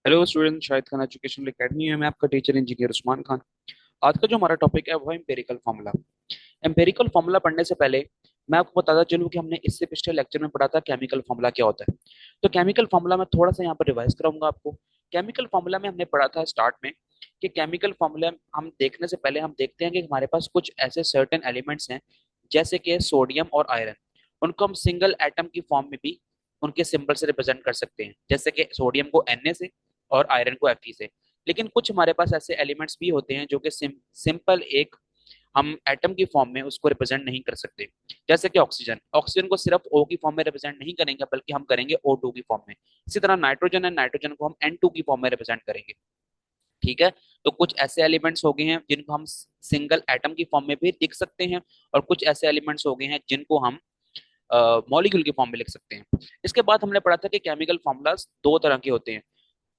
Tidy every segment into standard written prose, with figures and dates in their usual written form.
Hello student, Shahid Khan educational academy में मैं आपका टीचर इंजीनियर उस्मान खान। आज का जो हमारा टॉपिक है वो है एम्पेरिकल फार्मूला। एम्पेरिकल फार्मूला पढ़ने से पहले मैं आपको बताता चलूं कि हमने इससे पिछले लेक्चर में पढ़ा था केमिकल फार्मूला क्या होता है। तो केमिकल फार्मूला मैं थोड़ा सा यहाँ पर रिवाइज कराऊंगा आपको। केमिकल फार्मूला में हमने पढ़ा था स्टार्ट में कि केमिकल फार्मूला हम देखने से पहले हम देखते हैं कि हमारे पास कुछ ऐसे सर्टेन एलिमेंट्स हैं जैसे कि सोडियम और आयरन। उनको हम सिंगल एटम की फॉर्म में भी उनके सिंबल से रिप्रेजेंट कर सकते हैं, जैसे कि सोडियम को Na से और आयरन को Fe से। लेकिन कुछ हमारे पास ऐसे एलिमेंट्स भी होते हैं जो कि सिंपल एक हम एटम की फॉर्म में उसको रिप्रेजेंट नहीं कर सकते। जैसे कि ऑक्सीजन ऑक्सीजन को सिर्फ O की फॉर्म में रिप्रेजेंट नहीं करेंगे बल्कि हम करेंगे O2 की फॉर्म में। इसी तरह नाइट्रोजन है, नाइट्रोजन को हम N2 की फॉर्म में रिप्रेजेंट करेंगे। ठीक है। तो कुछ ऐसे एलिमेंट्स हो गए हैं जिनको हम सिंगल एटम की फॉर्म में भी लिख सकते हैं, और कुछ ऐसे एलिमेंट्स हो गए हैं जिनको हम मॉलिक्यूल की फॉर्म में लिख सकते हैं। इसके बाद हमने पढ़ा था कि केमिकल फॉर्मूलाज दो तरह के होते हैं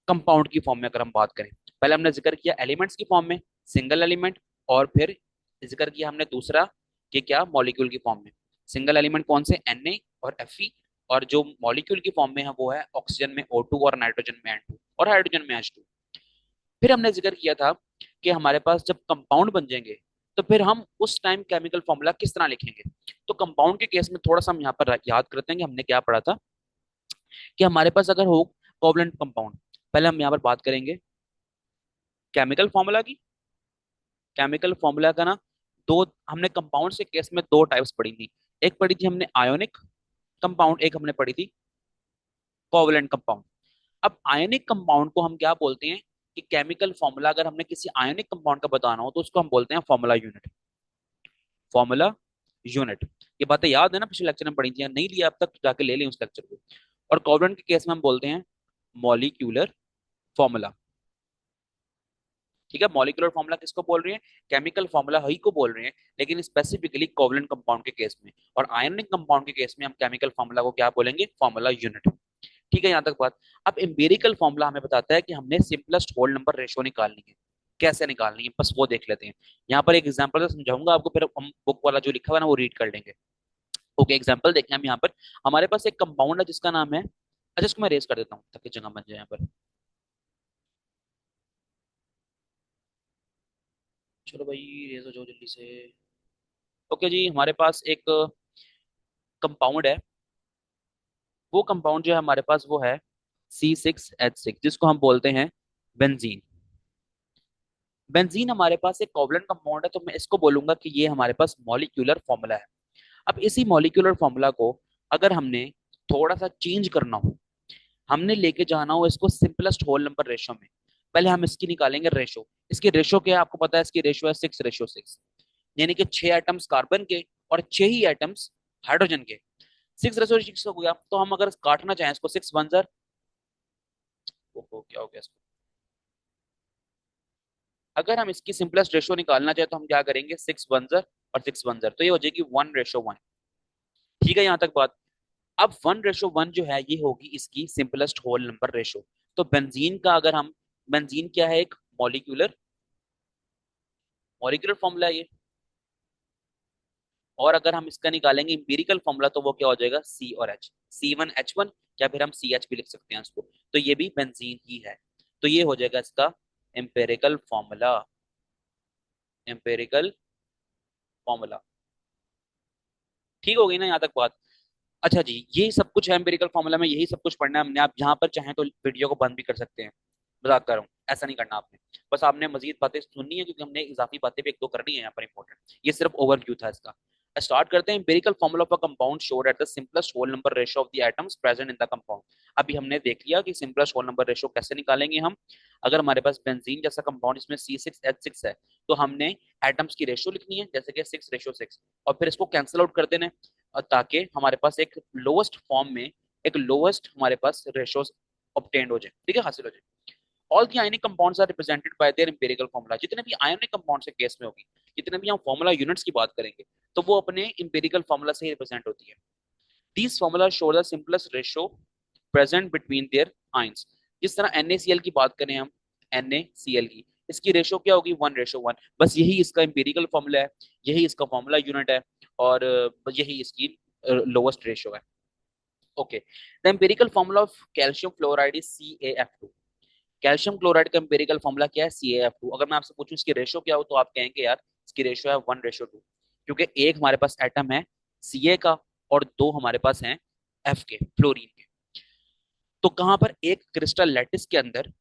कंपाउंड की फॉर्म में। अगर हम बात करें, पहले हमने जिक्र किया एलिमेंट्स की फॉर्म में, सिंगल एलिमेंट, और फिर जिक्र किया हमने दूसरा कि क्या मॉलिक्यूल की फॉर्म में। सिंगल एलिमेंट कौन से, Na और Fe, और जो मॉलिक्यूल की फॉर्म में है वो है ऑक्सीजन में O2 और नाइट्रोजन में N2 और हाइड्रोजन में H2। फिर हमने जिक्र किया था कि हमारे पास जब कंपाउंड बन जाएंगे तो फिर हम उस टाइम केमिकल फॉर्मूला किस तरह लिखेंगे। तो कंपाउंड के केस में थोड़ा सा हम यहाँ पर याद करते हैं कि हमने क्या पढ़ा था कि हमारे पास अगर हो कोवलेंट कंपाउंड, पहले हम यहाँ पर बात करेंगे केमिकल फॉर्मूला की। केमिकल फॉर्मूला का ना, दो हमने कंपाउंड से केस में दो टाइप्स पढ़ी थी। एक पढ़ी थी हमने आयोनिक कंपाउंड, एक हमने पढ़ी थी कोवलेंट कंपाउंड। अब आयनिक कंपाउंड को हम क्या बोलते हैं कि केमिकल फॉर्मूला अगर हमने किसी आयनिक कंपाउंड का बताना हो तो उसको हम बोलते हैं फॉर्मूला यूनिट। Formula unit. ये बातें याद है ना, पिछले लेक्चर में पढ़ी थी, या नहीं लिया अब तक तो जाके ले लें उस लेक्चर को। और कोवलेंट के केस में हम बोलते हैं मॉलिक्यूलर फॉर्मूला। ठीक है। मॉलिक्यूलर फॉर्मूला किसको बोल रहे हैं, केमिकल फॉर्मूला ही को बोल रहे हैं, लेकिन स्पेसिफिकली कोवलेंट कंपाउंड के केस में। और आयनिक कंपाउंड के केस में हम केमिकल फॉर्मूला को क्या बोलेंगे, फॉर्मूला यूनिट। ठीक है, यहाँ तक बात। अब एम्पिरिकल फॉर्मूला हमें बताता है कि हमने सिंपलेस्ट होल नंबर रेशियो निकालनी है। कैसे निकालनी है बस वो देख लेते हैं। यहाँ पर एक एग्जांपल से समझाऊंगा आपको, फिर हम बुक वाला जो लिखा हुआ है ना वो रीड कर लेंगे। ओके, एग्जांपल देखें हम यहाँ पर। हमारे पास एक कंपाउंड है जिसका नाम है, अच्छा इसको मैं रेस कर देता हूँ ताकि जगह बन जाए यहाँ पर। चलो भाई, रेस हो जाओ जल्दी से। ओके जी, हमारे पास एक कंपाउंड है। वो कंपाउंड जो है हमारे पास वो है C6H6, जिसको हम बोलते हैं बेंजीन। बेंजीन हमारे पास एक कोवलेंट कंपाउंड है, तो मैं इसको बोलूंगा कि ये हमारे पास मॉलिक्यूलर फॉर्मूला है। अब इसी मॉलिक्यूलर फॉर्मूला को अगर हमने थोड़ा सा चेंज करना हो, हमने लेके जाना हो इसको सिंपलेस्ट होल नंबर रेशो में, पहले हम इसकी निकालेंगे रेशो। इसकी रेशो क्या है आपको पता है, इसकी रेशो है 6:6, यानी कि 6 एटम्स कार्बन के और 6 ही एटम्स हाइड्रोजन के। 6:6 हो गया, तो हम अगर काटना चाहें इसको 6 1 क्या हो गया इसको, अगर हम इसकी सिंपलेस्ट रेशो निकालना चाहे तो हम क्या करेंगे, 6 1 और 6 1, तो ये हो जाएगी 1:1। ठीक है, यहाँ तक बात। अब 1:1 जो है ये होगी इसकी सिंपलेस्ट होल नंबर रेशो। तो बेंजीन का अगर हम, बेंजीन क्या है, एक मॉलिक्यूलर मॉलिक्यूलर फॉर्मूला है ये। और अगर हम इसका निकालेंगे इंपेरिकल फॉर्मूला तो वो क्या हो जाएगा, C और H, C1H1, या फिर हम CH भी लिख सकते हैं इसको। तो ये भी बेंजीन ही है। तो ये हो जाएगा इसका एम्पेरिकल फॉर्मूला। Empirical formula. ठीक हो गई ना यहाँ तक बात। अच्छा जी, यही सब कुछ है एम्पिरिकल फॉर्मूला में, यही सब कुछ पढ़ना है हमने। आप यहाँ पर चाहें तो वीडियो को बंद भी कर सकते हैं, मजाक कर रहा हूँ, ऐसा नहीं करना आपने। बस आपने मजीद बातें सुननी है क्योंकि हमने इजाफी बातें भी एक दो करनी है यहाँ पर इंपॉर्टेंट। ये सिर्फ ओवरव्यू था इसका। स्टार्ट करते हैं। Empirical formula of a compound showed at the simplest whole number ratio of the atoms present in the compound. अभी हमने देख लिया कि सिंपलेस्ट होल नंबर रेशियो कैसे निकालेंगे हम। अगर हमारे पास बेंजीन जैसा कंपाउंड इसमें C6H6 है, तो हमने एटम्स की रेशियो लिखनी है जैसे कि 6:6, और फिर इसको कैंसिल आउट कर देना है, और ताकि हमारे पास एक लोएस्ट फॉर्म में एक लोएस्ट हमारे पास रेशियोज ऑब्टेन्ड हो जाए। ठीक है, हासिल हो जाए। All the ionic compounds are represented by their empirical formula. जितने भी आयनिक कंपाउंड्स के केस में होगी, जितने भी हम फॉर्मूला यूनिट्स की बात करेंगे, तो वो अपने एम्पिरिकल फॉर्मूला से ही रिप्रेजेंट होती है। These formula show the simplest ratio present between their ions. जिस तरह NaCl की बात करें हम, NaCl की, इसकी रेशियो क्या होगी, 1:1। बस यही इसका एम्पिरिकल फॉर्मूला है, यही इसका फॉर्मूला यूनिट है, और यही इसकी लोवेस्ट रेशियो है। Okay, the empirical formula of calcium fluoride is CaF2। Calcium chloride का एम्पिरिकल फॉर्मूला क्या है, CaF2। अगर मैं आपसे पूछूं इसकी रेशो क्या हो तो आप कहेंगे यार इसकी रेशो है 1:2, क्योंकि एक हमारे पास एटम है Ca का और दो हमारे पास हैं F के, फ्लोरीन के। तो कहां पर एक क्रिस्टल लैटिस के अंदर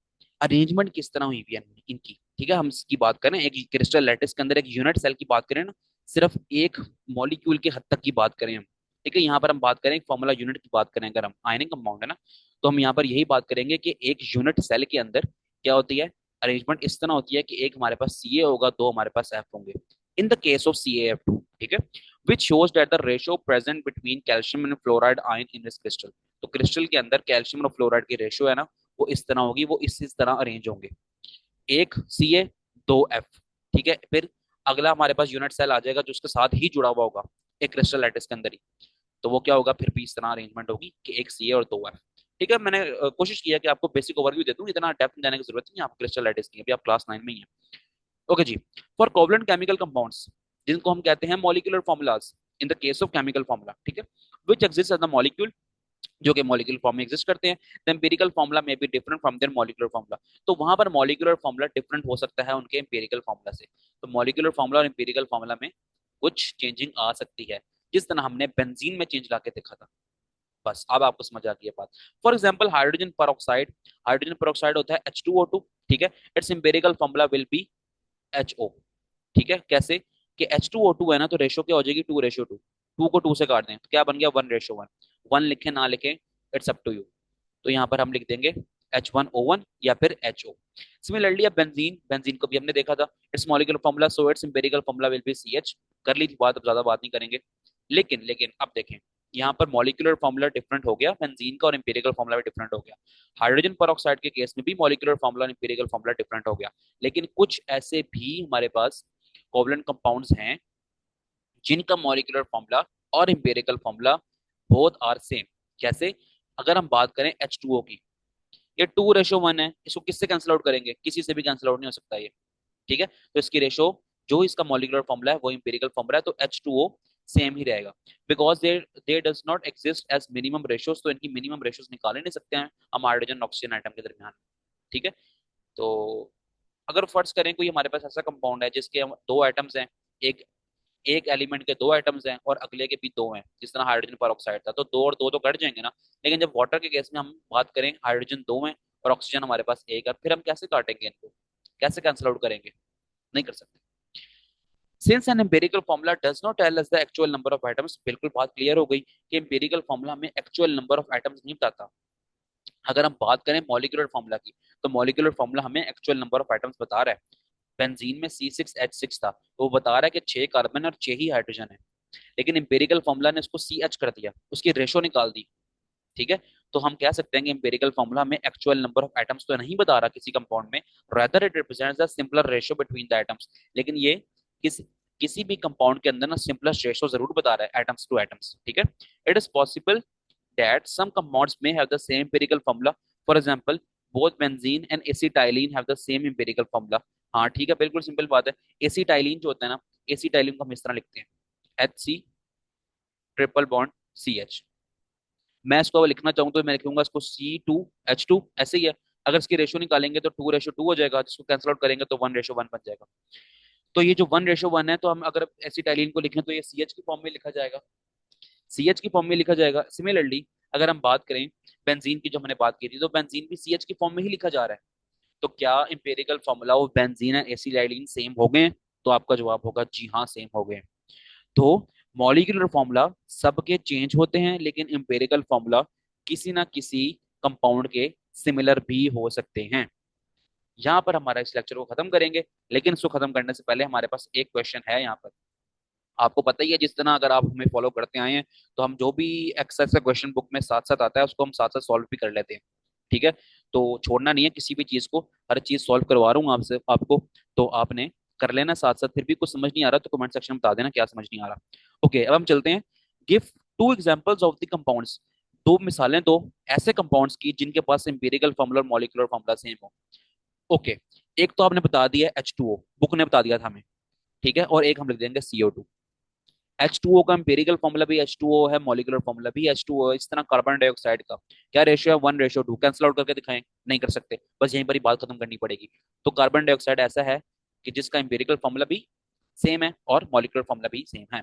अरेंजमेंट किस तरह हुई हुई है इनकी, ठीक है। हम इसकी बात करें एक क्रिस्टल लैटिस के अंदर एक यूनिट सेल की बात करें ना, सिर्फ एक मॉलिक्यूल के हद तक की बात करें हम, ठीक है। यहाँ पर हम बात करें फॉर्मूला यूनिट की बात करें, अगर हम आयनिक कंपाउंड है ना, तो हम यहाँ पर यही बात करेंगे कि एक यूनिट सेल के अंदर क्या होती है, अरेंजमेंट इस तरह होती है कि एक हमारे पास Ca होगा, दो हमारे पास F होंगे, इन द केस ऑफ CaF2, ठीक है। Which shows that the ratio present between calcium and fluoride ion in this crystal. तो क्रिस्टल के अंदर कैल्शियम और फ्लोराइड की रेशियो है ना, वो इस तरह होगी, वो इस तरह अरेंज होंगे, एक Ca, दो F, ठीक है। फिर अगला हमारे पास यूनिट सेल आ जाएगा जो उसके साथ ही जुड़ा हुआ होगा एक क्रिस्टल लैटिस के अंदर ही, तो वो क्या होगा, फिर भी इस तरह अरेंजमेंट होगी कि एक Ca और दो F, ठीक है। मैंने कोशिश किया कि आपको बेसिक ओवरव्यू दे दूं, इतना डेप्थ में जाने की जरूरत नहीं है, आप क्रिस्टल लैटिस की अभी आप क्लास 9 में ही है। ओके जी। फॉर कोवलेंट केमिकल कंपाउंड्स, जिनको हम कहते हैं molecular formulas, in the case of chemical formula, ठीक है, which exist as the molecule, जो कि मॉलिक्यूलर फॉर्म में एग्जिस्ट करते हैं, the empirical formula may be different from their molecular formula. तो वहां पर मॉलिक्यूलर फॉर्मूला डिफरेंट हो सकता है उनके एम्पिरिकल फॉर्मूला से। तो मॉलिक्यूलर फॉर्मूला और एम्पिरिकल फॉर्मूला में कुछ चेंजिंग आ सकती है, जिस तरह हमने बेंजीन में चेंज लाके देखा था। बस अब आपको समझ आ गई है बात। फॉर एग्जाम्पल हाइड्रोजन पर होता है H2O2, ठीक है। It's empirical formula will be HO, ठीक है। कैसे कि H2O2 है ना, तो रेशो क्या हो जाएगी, 2:2, 2 को 2 से काट दें तो क्या बन गया, 1:1, 1 लिखे ना लिखे इट्स अप टू यू। तो यहाँ पर हम लिख देंगे H1O1 या फिर HO। सिमिलरली अब बेंजीन, बेंजीन को भी हमने देखा था, it's molecular formula, so it's empirical formula will be CH। कर ली थी बात, अब ज्यादा बात नहीं करेंगे। लेकिन लेकिन अब देखें, यहाँ पर मॉलिक्यूलर फॉर्मूला डिफरेंट हो गया बेंजीन का, और एम्पिरिकल फॉर्मूला भी डिफरेंट हो गया। हाइड्रोजन पर के केस में भी मॉलिक्यूलर फॉर्मूला और एम्पिरिकल फॉर्मूला डिफरेंट हो गया। लेकिन कुछ ऐसे भी हमारे पास कोवलेंट कंपाउंड्स हैं जिनका मॉलिक्यूलर फॉर्मूला और empirical formula both are same. जैसे अगर हम बात करें H2O की, ये 2:1 है, इसको किससे कैंसिल आउट करेंगे, किसी से भी कैंसिल आउट नहीं हो सकता ये, ठीक है। तो इसकी रेशो जो इसका मॉलिक्यूलर फॉर्मूला है वो एम्पिरिकल फॉर्मूला है, तो H2O सेम ही रहेगा, because there does not exist as minimum ratios. तो इनकी मिनिमम रेशियोज निकाल ही नहीं सकते हैं हम हाइड्रोजन ऑक्सीजन आइटम के दरमियान, ठीक है। तो अगर फर्ज करें कोई हमारे पास ऐसा कंपाउंड है जिसके दो आइटम्स हैं, एक एक एलिमेंट के दो आइटम्स हैं और अगले के भी दो हैं, जिस तरह हाइड्रोजन पर था, तो दो और दो तो कट जाएंगे ना। लेकिन जब वाटर के केस में हम बात करें, हाइड्रोजन दो हैं और ऑक्सीजन हमारे पास एक है, फिर हम कैसे काटेंगे इनको, कैसे कैंसिल आउट करेंगे, नहीं कर सकते। Since an empirical formula does not tell us the actual number of atoms, बिल्कुल बात क्लियर हो गई कि एम्पिरिकल फॉर्मूला हमें एक्चुअल नंबर ऑफ एटम्स नहीं बताता। अगर हम बात करें मॉलिक्यूलर फॉर्मूला की, तो मॉलिक्यूलर फॉर्मूला हमें एक्चुअल नंबर ऑफ एटम्स बता रहा है। बेंजीन में C6H6 था, तो वो बता रहा है कि 6 कार्बन और 6 ही हाइड्रोजन है। लेकिन एम्पिरिकल फॉर्मूला ने उसको CH कर दिया, उसकी रेशो निकाल दी, ठीक है। तो हम कह सकते हैं कि एम्पिरिकल फॉर्मूला हमें एक्चुअल नंबर ऑफ एटम्स तो नहीं बता रहा किसी कंपाउंड में, rather it represents the simpler ratio between the atoms. लेकिन ये किस किसी भी कंपाउंड के अंदर ना सिंपलेस्ट रेशियो जरूर बता रहा है एटम्स टू एटम्स, ठीक है। It is possible that some compounds may have the same empirical formula. For example, both benzene and acetylene have the same empirical formula. हाँ ठीक है, बिल्कुल सिंपल बात है। एसिटाइलिन जो होता है ना, एसिटाइलिन को हम इस तरह लिखते हैं HC ट्रिपल बॉन्ड CH। मैं इसको लिखना चाहूँ तो मैं लिखूंगा इसको C2H2, ऐसे ही है। अगर इसकी रेशो निकालेंगे तो 2:2 हो जाएगा, जिसको कैंसिल आउट करेंगे तो 1:1 बन जाएगा। तो ये जो 1:1 है, तो हम अगर एसिटाइलिन को लिखें तो ये CH की फॉर्म में लिखा जाएगा, CH की फॉर्म में लिखा जाएगा। सिमिलरली अगर हम बात करें बेंजीन की, जो हमने बात की थी, तो बेंजीन भी CH की फॉर्म में ही लिखा जा रहा है। तो क्या empirical formula of benzene and acetylene same हो गए? तो आपका जवाब होगा जी हाँ, सेम हो गए। तो मॉलिक्यूलर फॉर्मूला सबके चेंज होते हैं, लेकिन इंपेरिकल फॉर्मूला किसी ना किसी कंपाउंड के सिमिलर भी हो सकते हैं। यहाँ पर हमारा इस लेक्चर को खत्म करेंगे, लेकिन इसको खत्म करने से पहले हमारे पास एक क्वेश्चन है यहाँ पर। आपको पता ही है, जिस तरह अगर आप हमें फॉलो करते आए हैं तो हम जो भी एक्सरसाइज का क्वेश्चन बुक में साथ साथ आता है उसको हम साथ साथ सॉल्व भी कर लेते हैं, ठीक है। तो छोड़ना नहीं है किसी भी चीज को, हर चीज सॉल्व करवा रहा हूँ आपसे आपको, तो आपने कर लेना साथ साथ। फिर भी कुछ समझ नहीं आ रहा तो कमेंट सेक्शन में बता देना क्या समझ नहीं आ रहा। ओके, अब हम चलते हैं। Give 2 examples of the compounds, दो मिसालें दो ऐसे कंपाउंड्स की जिनके पास एम्पिरिकल फॉर्मूला और मॉलिक्यूलर फॉर्मूला सेम हो। ओके, एक तो आपने बता दिया H2O, बुक ने बता दिया था हमें, ठीक है, और एक हम लिख देंगे CO2। H2O का एम्पेरिकल फॉर्मूला भी H2O है, मॉलिक्यूलर फॉर्मूला भी H2O है। इस तरह कार्बन डाइऑक्साइड का क्या रेशियो है? 1:2। कैंसिल आउट करके दिखाएं? नहीं कर सकते, बस यहीं पर ही बात खत्म करनी पड़ेगी। तो कार्बन डाइऑक्साइड ऐसा है कि जिसका एम्पेरिकल फॉर्मूला भी सेम है और मॉलिक्यूलर फॉर्मूला भी सेम है।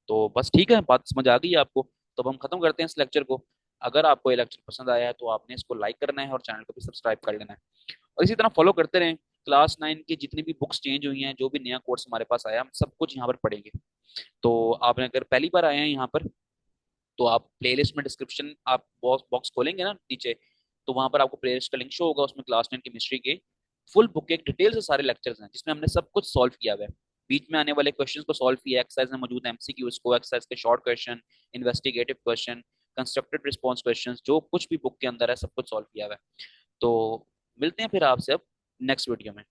तो बस ठीक है, बात समझ आ गई है आपको। तो अब हम खत्म करते हैं इस लेक्चर को। अगर आपको ये लेक्चर पसंद आया है तो आपने इसको लाइक करना है और चैनल को भी सब्सक्राइब कर लेना है, और इसी तरह फॉलो करते रहें। क्लास 9 की जितनी भी बुक्स चेंज हुई हैं, जो भी नया कोर्स हमारे पास आया, हम सब कुछ यहाँ पर पढ़ेंगे। तो आपने अगर पहली बार आए हैं यहाँ पर, तो आप प्लेलिस्ट में डिस्क्रिप्शन आप बॉक्स बॉक्स खोलेंगे ना नीचे, तो वहां पर आपको प्लेलिस्ट का लिंक शो होगा। उसमें क्लास 10 केमिस्ट्री के फुल बुक के डिटेल से सारे लेक्चर्स हैं, जिसमें हमने सब कुछ सॉल्व किया हुआ है। बीच में आने वाले क्वेश्चंस को सॉल्व किया, एक्सरसाइज में मौजूद एमसीक्यूज को, एक्सरसाइज के short question, investigative question, constructed response questions, जो कुछ भी बुक के अंदर है सब कुछ सॉल्व किया हुआ है। तो मिलते हैं फिर आपसे अब नेक्स्ट वीडियो में।